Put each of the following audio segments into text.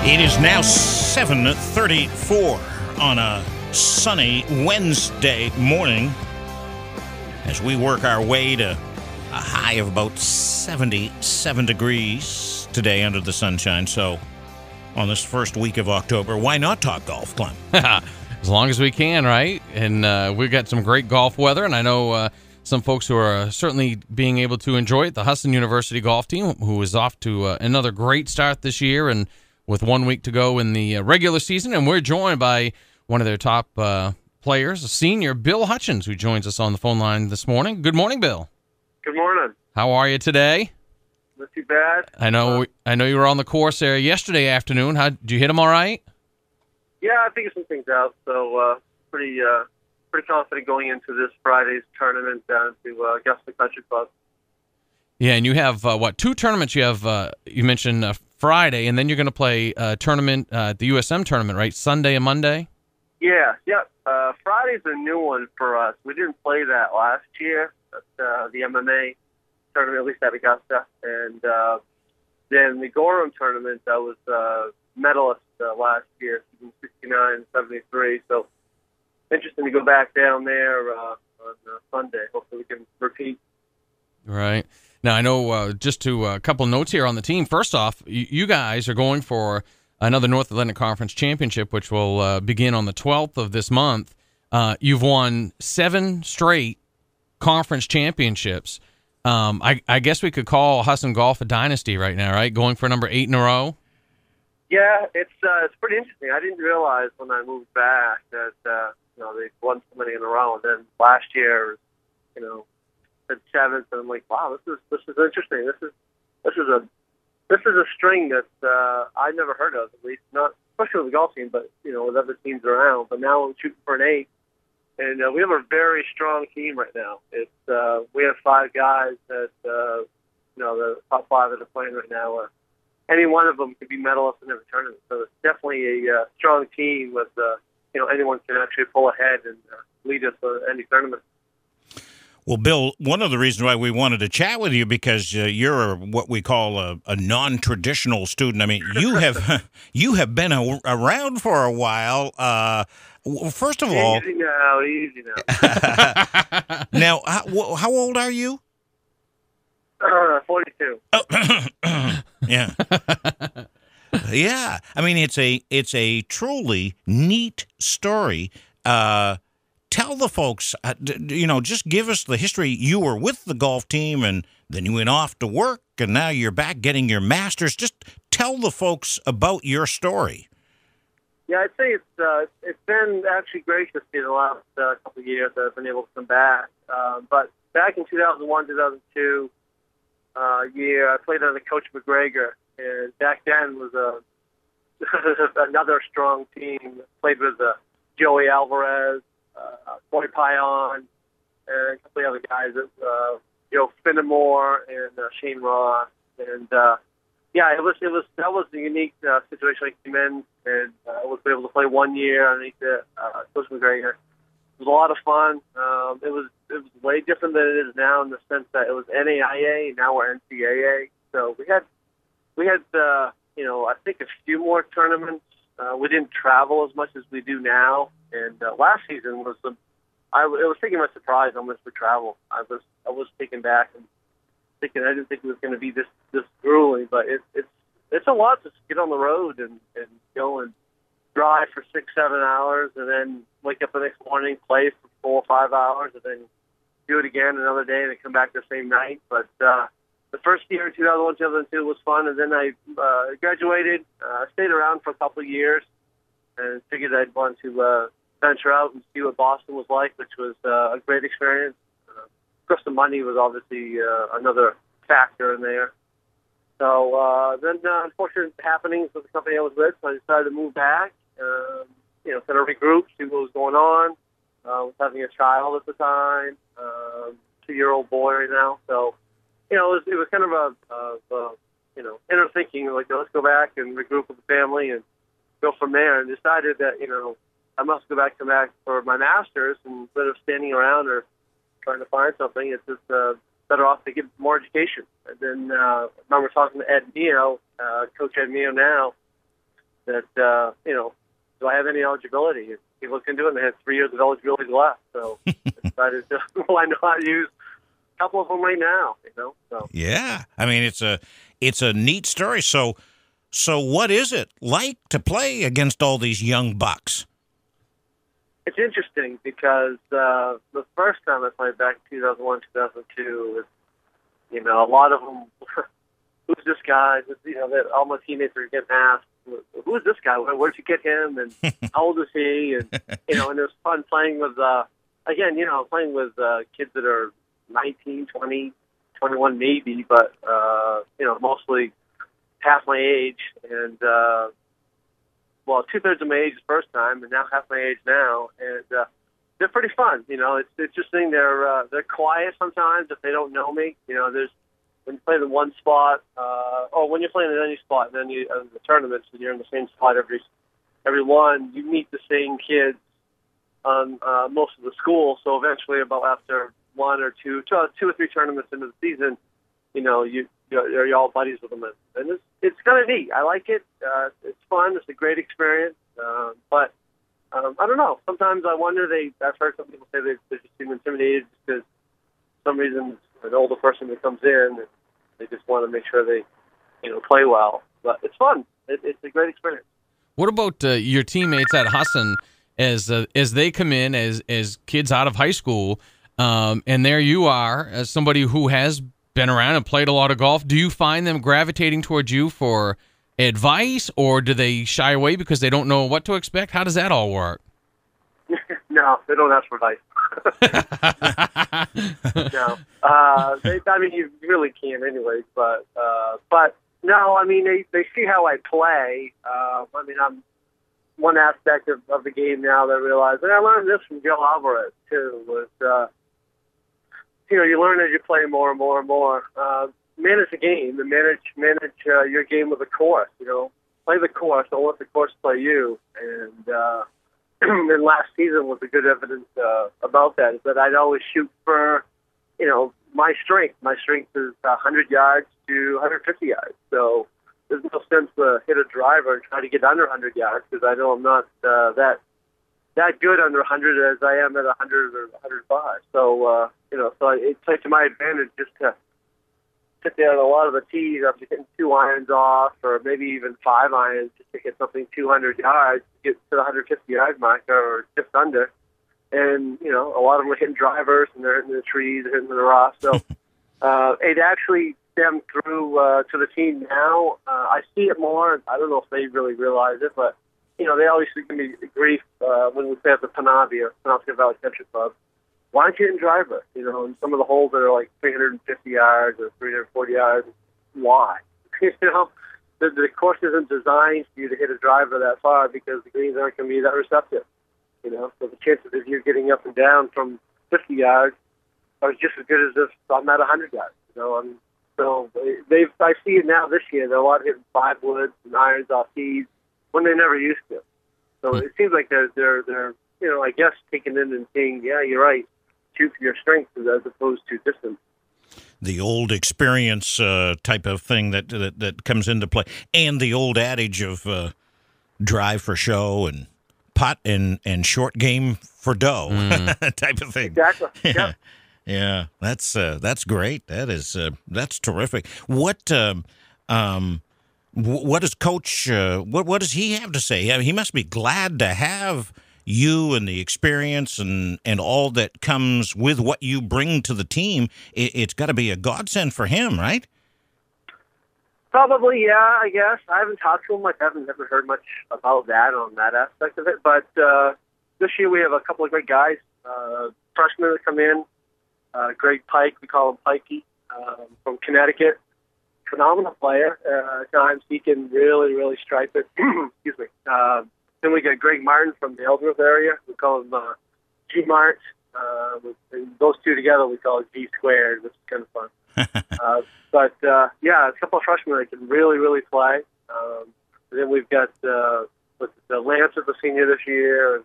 It is now 7:34 on a sunny Wednesday morning as we work our way to a high of about 77 degrees today under the sunshine. So on this first week of October, why not talk golf, Clem? As long as we can, right? And we've got some great golf weather, and I know some folks who are certainly being able to enjoy it. The Husson University golf team, who is off to another great start this year, and with 1 week to go in the regular season. And we're joined by one of their top players, a senior, Bill Hutchins, who joins us on the phone line this morning. Good morning, Bill. Good morning. How are you today? Not too bad. I know you were on the course there yesterday afternoon. Did you hit them all right? Yeah, I figured some things out. So pretty confident going into this Friday's tournament down to Augusta Country Club. Yeah, and you have, two tournaments? You have, you mentioned Friday, and then you're going to play a tournament, the USM tournament, right? Sunday and Monday? Yeah. Friday's a new one for us. We didn't play that last year at the MMA tournament, at least at Augusta. And then the Gorham tournament, I was medalist last year, 69, 73. So interesting to go back down there on Sunday. Hopefully we can repeat. Right. Now, I know just to a couple notes here on the team. First off, you guys are going for another North Atlantic Conference Championship, which will begin on the 12th of this month. You've won 7 straight conference championships. I guess we could call Husson Golf a dynasty right now, right? Going for number 8 in a row? Yeah, it's pretty interesting. I didn't realize when I moved back that they won so many in a row, and then last year, at 7th, and I'm like, wow, this is interesting. This is a string that I never heard of, at least not especially with the golf team, but with other teams around. But now I'm shooting for an 8, and we have a very strong team right now. It's we have 5 guys that the top 5 that are playing right now. Any one of them could be medalists in every tournament. So it's definitely a strong team with anyone can actually pull ahead and lead us to any tournament. Well, Bill, one of the reasons why we wanted to chat with you because you're what we call a non-traditional student. I mean, you have been around for a while. First of all, easy now. Now, how old are you? 42. Oh, yeah. Yeah. I mean, it's a truly neat story. Tell the folks, just give us the history. You were with the golf team, and then you went off to work, and now you're back getting your master's. Just tell the folks about your story. Yeah, I'd say it's been actually gracious in the last couple of years that I've been able to come back. But back in 2001, 2002 year, I played under Coach McGregor, and back then was another strong team. Played with Joey Alvarez, Corey Pion, and a couple of other guys, Joe Finnemore and Shane Ross, and that was the unique situation I came in, and I was able to play 1 year underneath Coach McGregor. It was a lot of fun. It was way different than it is now in the sense that it was NAIA, and now we're NCAA. So we had I think a few more tournaments. We didn't travel as much as we do now, and last season was it was taking my surprise how much we travel. I was taken back and thinking I didn't think it was going to be this grueling, but it's a lot to get on the road and go and drive for 6-7 hours, and then wake up the next morning, play for 4 or 5 hours, and then do it again another day, and then come back the same night. But the first year in 2001, 2002 was fun, and then I graduated. I stayed around for a couple of years and figured I'd want to venture out and see what Boston was like, which was a great experience. Of course, the money was obviously another factor in there. So then unfortunate happenings with the company I was with, so I decided to move back, kind of regroup, see what was going on. I was having a child at the time, 2-year-old boy right now, so it was kind of a inner thinking, like, let's go back and regroup with the family and go from there, and decided that, I must go back for my master's, and instead of standing around or trying to find something, it's just better off to get more education. And then I remember talking to Ed Mio, Coach Ed Mio now, that, do I have any eligibility? And he looked into it, and they had 3 years of eligibility left. So I decided to, I know how to use a couple of them right now, So. Yeah. I mean, it's a neat story. So what is it like to play against all these young bucks? It's interesting because the first time I played back in 2001, 2002, was, a lot of them, who's this guy? That all my teammates are getting asked, who's this guy? Where'd you get him? And how old is he? And, and it was fun playing with, playing with kids that are 19, 20, 21 maybe, but, mostly half my age. And, 2/3 of my age the first time, and now half my age now. And they're pretty fun. It's interesting. They're quiet sometimes if they don't know me. There's when you play in one spot, when you're playing in any spot, and then the tournaments, and you're in the same spot every one, you meet the same kids on most of the school. So eventually, about after one or two or three tournaments into the season, you're all buddies with them, and it's kind of neat. I like it. It's fun. It's a great experience. But I don't know. Sometimes I wonder. I've heard some people say they just seem intimidated because for some reason an older person that comes in, and they just want to make sure they, play well. But it's fun. It's a great experience. What about your teammates at Husson as they come in as kids out of high school, and there you are as somebody who has been around and played a lot of golf? Do you find them gravitating towards you for advice, or do they shy away because they don't know what to expect? How does that all work? No, they don't ask for advice. No, you really can't anyways. But no, they see how I play. I'm one aspect of the game now that I realize, and I learned this from Joe Alvarez too. Was you learn as you play more and more and more. Manage the game and manage your game with the course. Play the course. Don't let the course play you. And and last season was a good evidence about that. Is that I'd always shoot for, my strength. My strength is 100 yards to 150 yards. So there's no sense to hit a driver and try to get under 100 yards because I know I'm not that good under 100 as I am at 100 or 105. So so it plays to my advantage just to sit there on a lot of the tees after getting 2 irons off, or maybe even 5 irons just to get something 200 yards, to get to the 150 yard marker or just under. And a lot of them are hitting drivers, and they're hitting the trees, they're hitting the rocks. So it actually stemmed through to the team now. I see it more. I don't know if they really realize it, but they always give me grief when we play at the Penobscot Valley Country Club. Why aren't you hitting driver? And some of the holes that are like 350 yards or 340 yards. Why? The course isn't designed for you to hit a driver that far because the greens aren't going to be that receptive. So the chances of you getting up and down from 50 yards are just as good as if I'm at 100 yards. So I see it now this year. They're a lot hitting 5 woods and irons off tees when they never used to. So it seems like they're I guess taking in and saying, yeah, you're right, shoot for your strengths as opposed to distance. The old experience type of thing that comes into play, and the old adage of drive for show and putt and short game for dough type of thing. Exactly. Yeah. Yeah, that's great. That's terrific. What does Coach? What does he have to say? I mean, he must be glad to have you and the experience and all that comes with what you bring to the team. It's got to be a godsend for him, right? Probably, yeah, I guess. I haven't talked to him. I haven't never heard much about that on that aspect of it. But this year we have a couple of great guys, freshmen that come in. Greg Pike, we call him Pikey, from Connecticut. Phenomenal player. At times he can really, really stripe it. Excuse me. Then we got Greg Martin from the Ellsworth area. We call him G Mart. And those two together we call it G squared, which is kind of fun. But a couple of freshmen that can really, really play. And then we've got the Lance is a senior this year,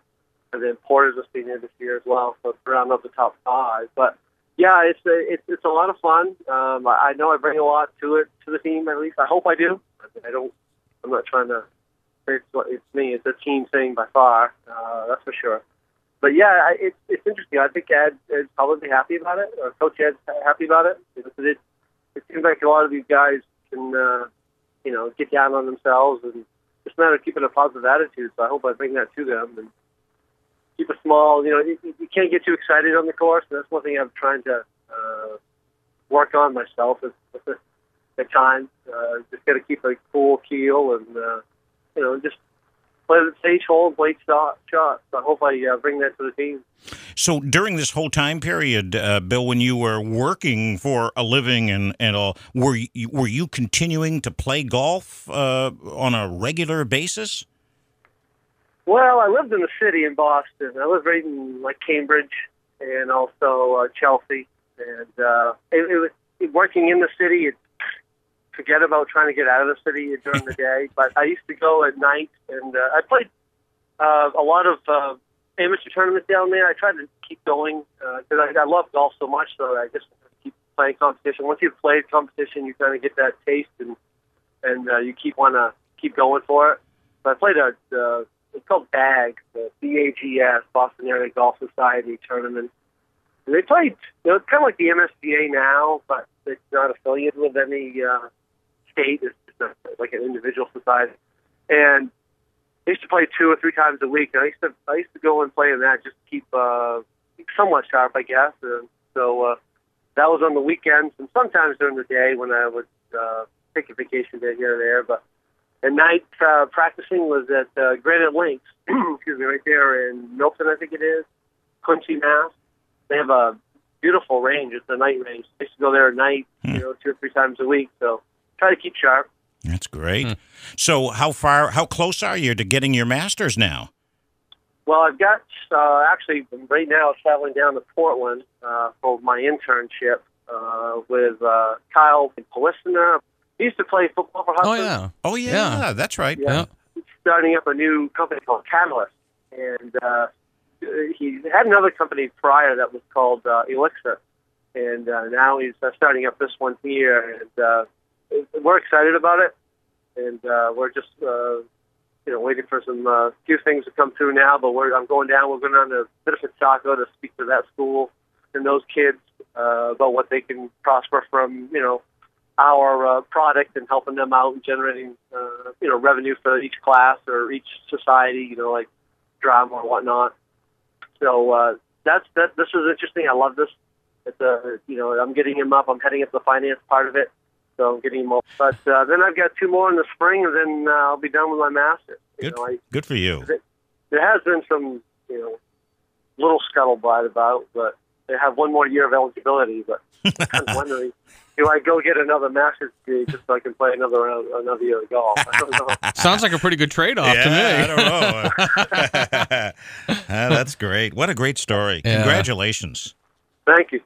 and then Porter's a senior this year as well. So it's round up the top 5. But yeah, it's a lot of fun. I know I bring a lot to the team. At least I hope I do. I'm not trying to it's me. It's a team thing by far. That's for sure. But yeah, it's interesting. I think Ed's probably happy about it, or Coach Ed's happy about it. It seems like a lot of these guys can, get down on themselves, and it's a matter of keeping a positive attitude. So I hope I bring that to them and keep it small. You can't get too excited on the course. And that's one thing I'm trying to work on myself at times. Just got to keep a cool keel and just play the stage hole and play shots. So I hope I bring that to the team. So during this whole time period, Bill, when you were working for a living and all, were you continuing to play golf on a regular basis? Well, I lived in the city in Boston. I lived right in Cambridge and also Chelsea. And it was working in the city. Forget about trying to get out of the city during the day. But I used to go at night, and I played a lot of amateur tournaments down there. I tried to keep going because I love golf so much, so I just keep playing competition. Once you've played competition, you kind of get that taste, and you want to keep going for it. So I played it's called BAGS, the BAGS, Boston Area Golf Society tournament. And they played, it's kind of like the MSGA now, but it's not affiliated with any state. It's just like an individual society. And I used to play 2 or 3 times a week. And I used to go and play in that just to keep somewhat sharp, I guess. And so that was on the weekends and sometimes during the day when I would take a vacation day here and there. But at night, practicing was at Granite Links, excuse me, right there in Milton, I think it is, Quincy, Mass. They have a beautiful range. It's a night range. I used to go there at night, 2 or 3 times a week. So try to keep sharp. That's great. So how close are you to getting your master's now? Well, I've got, actually, right now traveling down to Portland for my internship with Kyle Polisner. He used to play football for Husson. Oh, yeah. That's right. Yeah. He's starting up a new company called Catalyst. And he had another company prior that was called Elixir. And now he's starting up this one here. And we're excited about it. And we're just, waiting for some few things to come through now. But I'm going down. We're going down to Minnesota to speak to that school and those kids about what they can prosper from, our product and helping them out and generating, revenue for each class or each society, like drama or whatnot. So this is interesting. I love this. It's I'm getting him up. I'm heading up the finance part of it. So I'm getting him up. But then I've got 2 more in the spring, and then I'll be done with my master's. Good for you. There has been some, little scuttlebutt about, but they have 1 more year of eligibility. But I'm wondering, do I go get another master's degree just so I can play another year of golf? I don't know. Sounds like a pretty good trade-off to me. I don't know. That's great. What a great story. Yeah. Congratulations. Thank you.